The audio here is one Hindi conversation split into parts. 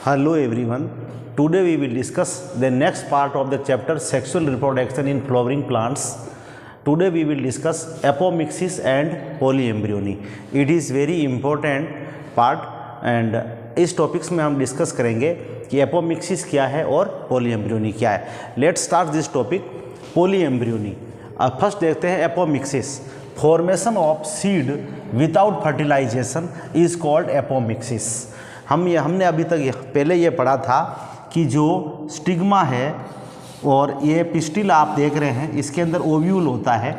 Hello everyone. Today we will discuss the next part of the chapter sexual reproduction in flowering plants. Today we will discuss apomixis and polyembryony. It is very important part and इस टॉपिक्स में हम डिस्कस करेंगे कि एपोमिक्सिस क्या है और पोलीएम्ब्रियोनी क्या है. Let's start this topic. Polyembryony. First देखते हैं apomixis. Formation of seed without fertilisation is called apomixis. हमने अभी तक पहले ये पढ़ा था कि जो स्टिग्मा है और ये पिस्टिल आप देख रहे हैं, इसके अंदर ओव्यूल होता है.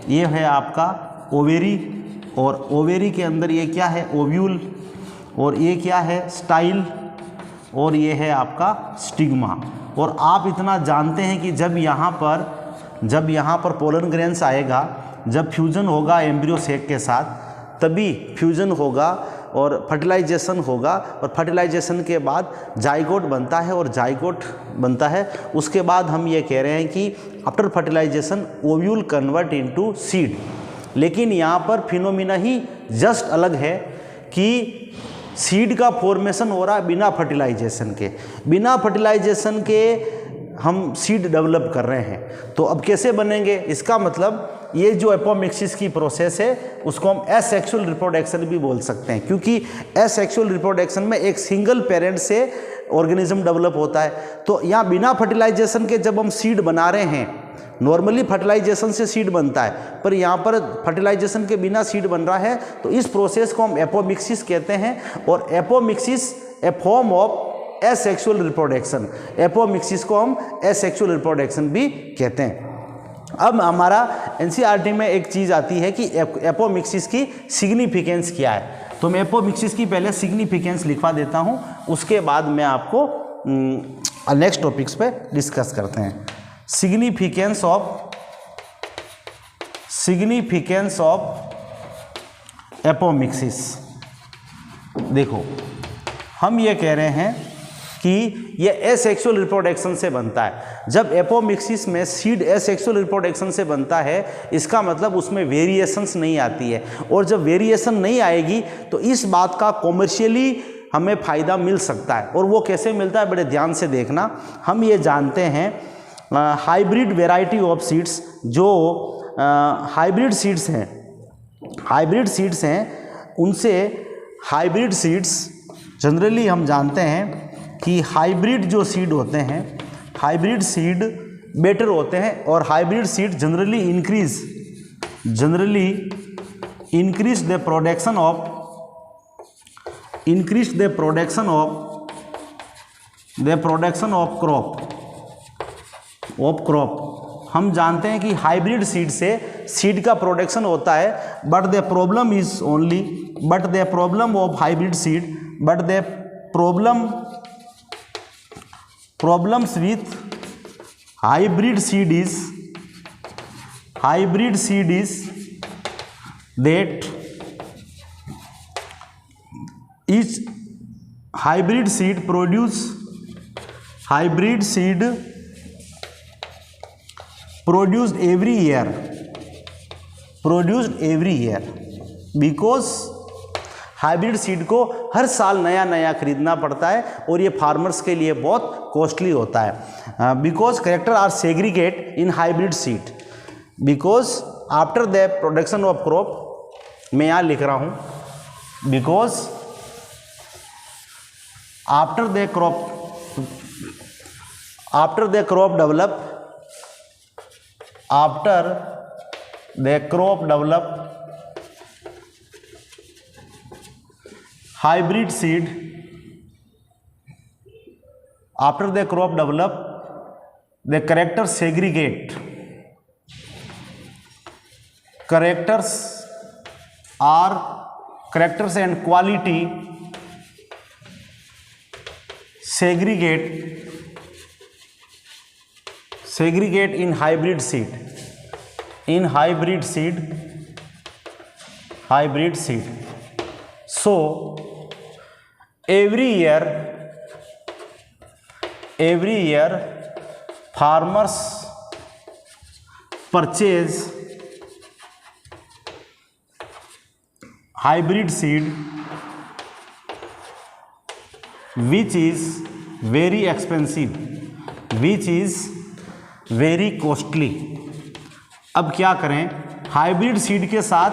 ये है आपका ओवेरी और ओवेरी के अंदर ये क्या है, ओव्यूल, और ये क्या है, स्टाइल, और ये है आपका स्टिग्मा. और आप इतना जानते हैं कि जब यहाँ पर पोलन ग्रेन्स आएगा, जब फ्यूजन होगा एम्ब्रियो सेक के साथ, तभी फ्यूजन होगा और फर्टिलाइजेशन होगा, और फर्टिलाइजेशन के बाद जाइगोट बनता है और जाइगोट बनता है. उसके बाद हम ये कह रहे हैं कि after fertilization ovule convert into seed. लेकिन यहाँ पर फिनोमिना ही जस्ट अलग है कि सीड का फॉर्मेशन हो रहा है बिना फर्टिलाइजेशन के. बिना फर्टिलाइजेशन के हम सीड डेवलप कर रहे हैं. तो अब कैसे बनेंगे, इसका मतलब ये जो एपोमिक्सिस की प्रोसेस है उसको हम एसेक्सुअल रिप्रोडक्शन भी बोल सकते हैं, क्योंकि एसेक्सुअल रिप्रोडक्शन में एक सिंगल पेरेंट से ऑर्गेनिज्म डेवलप होता है. तो यहाँ बिना फर्टिलाइजेशन के जब हम सीड बना रहे हैं, नॉर्मली फर्टिलाइजेशन से सीड बनता है, पर यहाँ पर फर्टिलाइजेशन के बिना सीड बन रहा है, तो इस प्रोसेस को हम एपोमिक्सिस कहते हैं. और apomixis A form of asexual reproduction. Apomixis को हम एसेक्सुअल रिप्रोडक्शन भी कहते हैं. अब हमारा एनसीईआरटी में एक चीज़ आती है कि एपोमिक्सिस की सिग्निफिकेंस क्या है. तो मैं एपोमिक्सिस की पहले सिग्निफिकेंस लिखवा देता हूँ, उसके बाद मैं आपको नेक्स्ट टॉपिक्स पे डिस्कस करते हैं. Significance of apomixis. देखो, हम ये कह रहे हैं कि ये एसेक्सुअल रिप्रोडक्शन से बनता है. जब एपोमिक्सिस में सीड एसेक्सुअल रिप्रोडक्शन से बनता है, इसका मतलब उसमें वेरिएशंस नहीं आती है. और जब वेरिएशन नहीं आएगी तो इस बात का कॉमर्शियली हमें फ़ायदा मिल सकता है. और वो कैसे मिलता है, बड़े ध्यान से देखना. हम ये जानते हैं हाइब्रिड वेराइटी ऑफ सीड्स, जो हाइब्रिड सीड्स हैं, उनसे हाइब्रिड सीड्स जनरली हम जानते हैं कि हाइब्रिड जो सीड होते हैं, हाइब्रिड सीड बेटर होते हैं. और hybrid seed generally increase the production of crop. हम जानते हैं कि हाइब्रिड सीड से सीड का प्रोडक्शन होता है, but the problem of hybrid seed, problems with hybrid seed is that each hybrid seed produced every year, because hybrid seed को हर साल नया नया खरीदना पड़ता है और ये फार्मर्स के लिए बहुत कॉस्टली होता है. Because character are segregate in hybrid seed, because after the production of crop, मैं यहाँ लिख रहा हूँ, because after the crop develop hybrid seed, after the crop develop, the characters segregate. Characters and quality segregate in hybrid seed. So every year farmers purchase hybrid seed which is very expensive, which is very costly. अब क्या करें, हाइब्रिड सीड के साथ,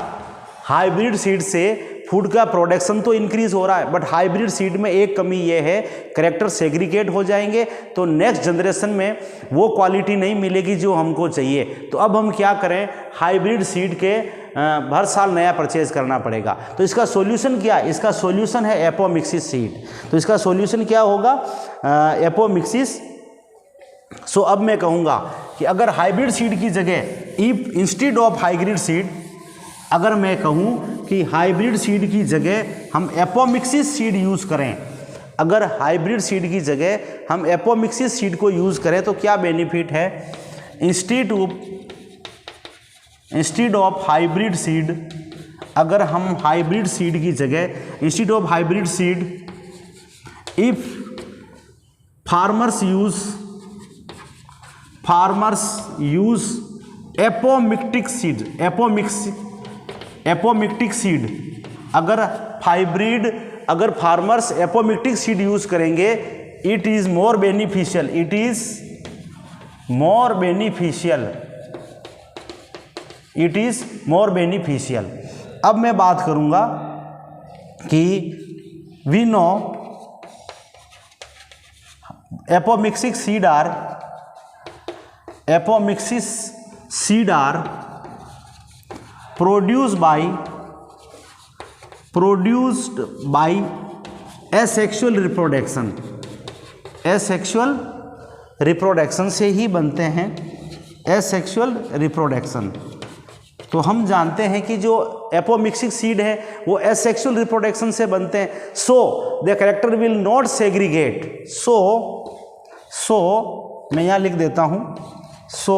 हाइब्रिड सीड से फूड का प्रोडक्शन तो इंक्रीज हो रहा है, बट हाइब्रिड सीड में एक कमी ये है, कैरेक्टर सेग्रीगेट हो जाएंगे, तो नेक्स्ट जनरेशन में वो क्वालिटी नहीं मिलेगी जो हमको चाहिए। तो अब हम क्या करें, हाइब्रिड सीड के हर साल नया परचेज करना पड़ेगा। तो इसका सॉल्यूशन क्या है, इसका सॉल्यूशन है एपोमिक्सिस सीड। तो इसका सॉल्यूशन क्या होगा, एपोमिक्सिस। सो अब मैं कहूँगा कि अगर हाइब्रिड सीड की जगह, if instead of hybrid seed, अगर मैं कहूँ कि हाइब्रिड सीड की जगह हम एपोमिक्सिस सीड यूज़ करें, अगर हाइब्रिड सीड की जगह हम एपोमिक्सिस सीड को यूज़ करें तो क्या बेनिफिट है, इंस्टेड ऑफ हाइब्रिड सीड, अगर हम हाइब्रिड सीड की जगह, instead of hybrid seed, if farmers use apomictic seed, apomictic seed, अगर फार्मर्स एपोमिक्टिक सीड यूज करेंगे, it is more beneficial, it is more beneficial, it is more beneficial. अब मैं बात करूंगा कि we know apomixis seed are produced by asexual reproduction से ही बनते हैं, asexual reproduction। तो हम जानते हैं कि जो एपोमिक्सिस सीड है वो asexual reproduction से बनते हैं। so the character will not segregate, so मैं यहाँ लिख देता हूँ, so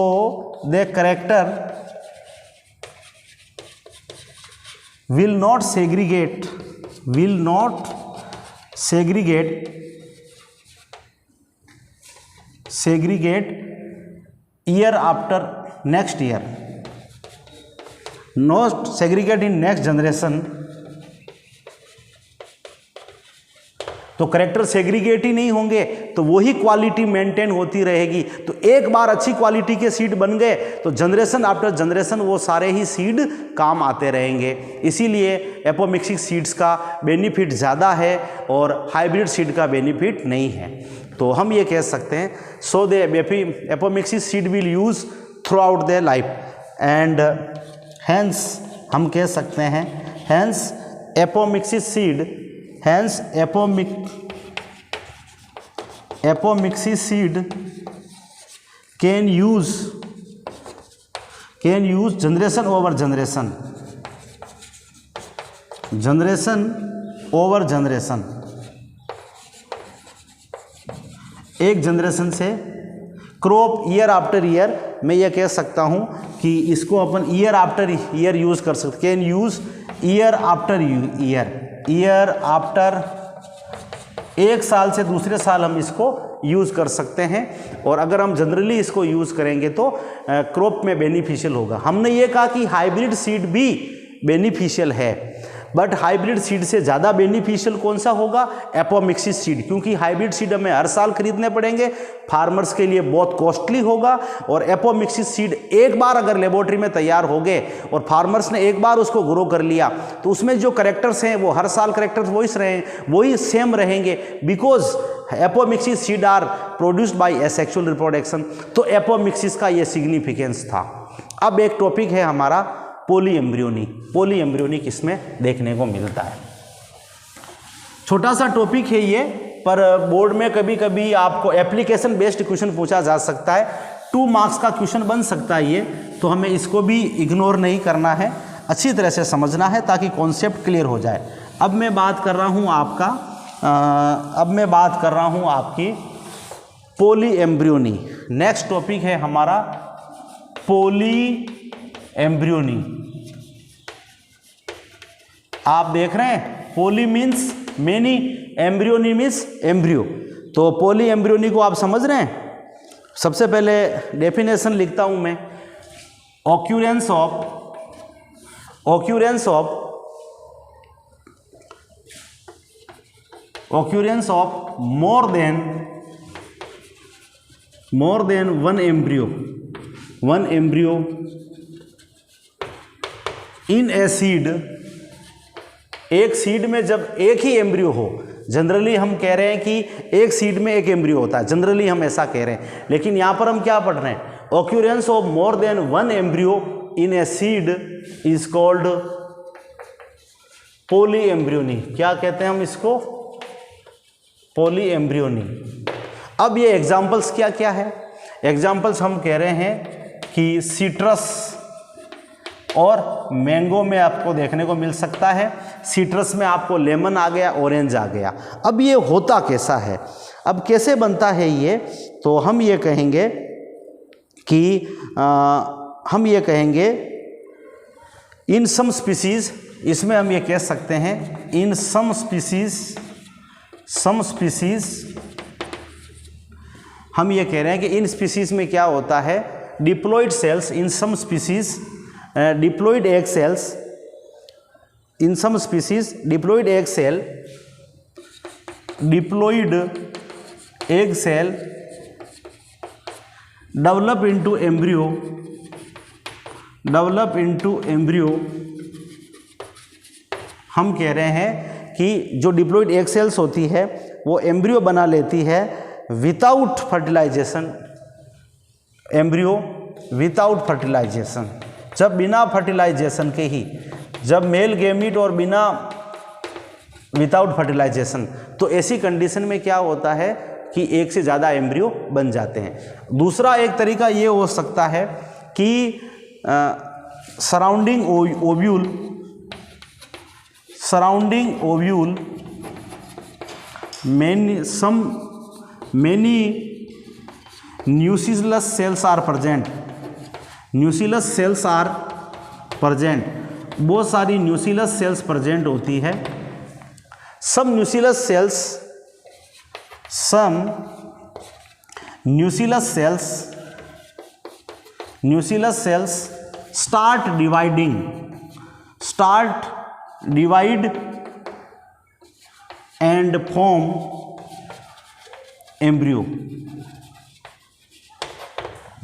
the character will not segregate year after next year, not segregate in next generation। तो करेक्टर सेग्रीगेट ही नहीं होंगे तो वही क्वालिटी मेंटेन होती रहेगी। तो एक बार अच्छी क्वालिटी के सीड बन गए तो जनरेशन आफ्टर जनरेशन वो सारे ही सीड काम आते रहेंगे। इसीलिए एपोमिक्सिस सीड्स का बेनिफिट ज़्यादा है और हाइब्रिड सीड का बेनिफिट नहीं है। तो हम ये कह सकते हैं, so they apomixis seed will use throughout their life and hence हम कह सकते हैं, hence apomixis seed, hence apomixis seed can use generation over generation, एक जनरेशन से क्रॉप ईयर आफ्टर ईयर, मैं ये कह सकता हूँ कि इसको अपन ईयर आफ्टर ईयर यूज़ कर सकते, can use year after year after, एक साल से दूसरे साल हम इसको यूज़ कर सकते हैं। और अगर हम जनरली इसको यूज़ करेंगे तो क्रॉप में बेनिफिशियल होगा। हमने ये कहा कि हाइब्रिड सीड भी बेनिफिशियल है, बट हाइब्रिड सीड से ज़्यादा बेनिफिशियल कौन सा होगा, एपोमिक्सिस सीड, क्योंकि हाइब्रिड सीड हमें हर साल खरीदने पड़ेंगे, फार्मर्स के लिए बहुत कॉस्टली होगा। और एपोमिक्सिस सीड एक बार अगर लेबोरेटरी में तैयार हो गए और फार्मर्स ने एक बार उसको ग्रो कर लिया तो उसमें जो करेक्टर्स हैं वो हर साल करेक्टर्स वही सेम रहेंगे, because apomixis seed are produced by asexual reproduction. तो एपोमिक्सिस का ये सिग्निफिकेंस था। अब एक टॉपिक है हमारा पोली एम्ब्रियोनी किसमें देखने को मिलता है। छोटा सा टॉपिक है ये, पर बोर्ड में कभी कभी आपको एप्लीकेशन बेस्ड क्वेश्चन पूछा जा सकता है, 2 मार्क्स का क्वेश्चन बन सकता है ये, तो हमें इसको भी इग्नोर नहीं करना है, अच्छी तरह से समझना है ताकि कॉन्सेप्ट क्लियर हो जाए। अब मैं बात कर रहा हूँ आपकी पोली एम्ब्रियोनी। नेक्स्ट टॉपिक है हमारा पोली एम्ब्रियोनी। आप देख रहे हैं, poly means many, embryony means embryo. तो पोली एम्ब्रियोनी को आप समझ रहे हैं। सबसे पहले डेफिनेशन लिखता हूं मैं, occurrence of more than one embryo in a seed, एक सीड में जब एक ही एम्ब्रियो हो, जनरली हम कह रहे हैं कि एक सीड में एक एम्ब्रियो होता है, जनरली हम ऐसा कह रहे हैं, लेकिन यहां पर हम क्या पढ़ रहे हैं, occurrence of more than one embryo in a seed is called polyembryony. क्या कहते हैं हम इसको, पोली एम्ब्रियोनी। अब ये एग्जाम्पल्स क्या क्या है, एग्जाम्पल्स हम कह रहे हैं कि सिट्रस और मैंगो में आपको देखने को मिल सकता है। सिट्रस में आपको लेमन आ गया, ऑरेंज आ गया। अब ये होता कैसा है, अब कैसे बनता है ये, तो हम ये कहेंगे कि इन सम स्पीसीज, इसमें हम ये कह सकते हैं इन सम स्पीसीज हम ये कह रहे हैं कि इन स्पीसीज में क्या होता है, diploid cells in some species, diploid egg cells in some species, diploid egg cell develop into embryo. हम कह रहे हैं कि जो डिप्लॉइड एग सेल्स होती है वो एम्ब्रियो बना लेती है without fertilization, embryo without fertilization, जब बिना फर्टिलाइजेशन के ही, जब मेल गैमीट और बिना विदाउट फर्टिलाइजेशन, तो ऐसी कंडीशन में क्या होता है कि एक से ज़्यादा एम्ब्रियो बन जाते हैं। दूसरा एक तरीका ये हो सकता है कि surrounding ovule many nucleus cells are present, बहुत सारी न्यूक्लियस सेल्स प्रेजेंट होती है। some nucleus cells start divide and form embryo.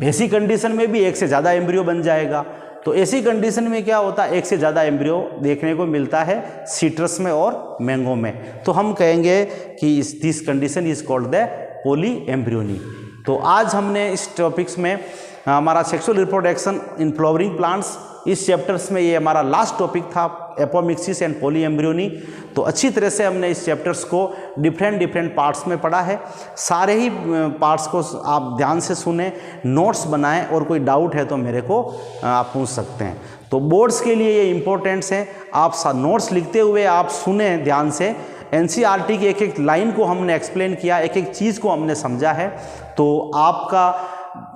ऐसी कंडीशन में भी एक से ज़्यादा एम्ब्रियो बन जाएगा। तो ऐसी कंडीशन में क्या होता है, एक से ज़्यादा एम्ब्रियो देखने को मिलता है सिट्रस में और मैंगो में। तो हम कहेंगे कि this condition is called the polyembryony. तो आज हमने इस टॉपिक्स में हमारा sexual reproduction in flowering plants, इस चैप्टर्स में ये हमारा लास्ट टॉपिक था, एपोमिक्सिस एंड पोली एम्ब्रियोनी। तो अच्छी तरह से हमने इस चैप्टर्स को डिफरेंट पार्ट्स में पढ़ा है। सारे ही पार्ट्स को आप ध्यान से सुने, नोट्स बनाएं, और कोई डाउट है तो मेरे को आप पूछ सकते हैं। तो बोर्ड्स के लिए ये इम्पोर्टेंट्स हैं, आप नोट्स लिखते हुए आप सुने ध्यान से। एनसीईआरटी की एक एक लाइन को हमने एक्सप्लेन किया, एक एक चीज़ को हमने समझा है। तो आपका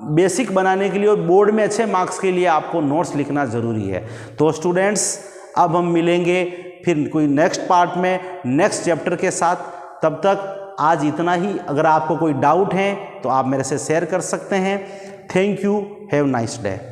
बेसिक बनाने के लिए और बोर्ड में अच्छे मार्क्स के लिए आपको नोट्स लिखना ज़रूरी है। तो स्टूडेंट्स, अब हम मिलेंगे फिर कोई नेक्स्ट पार्ट में नेक्स्ट चैप्टर के साथ। तब तक आज इतना ही। अगर आपको कोई डाउट है तो आप मेरे से शेयर कर सकते हैं। Thank you, have nice day.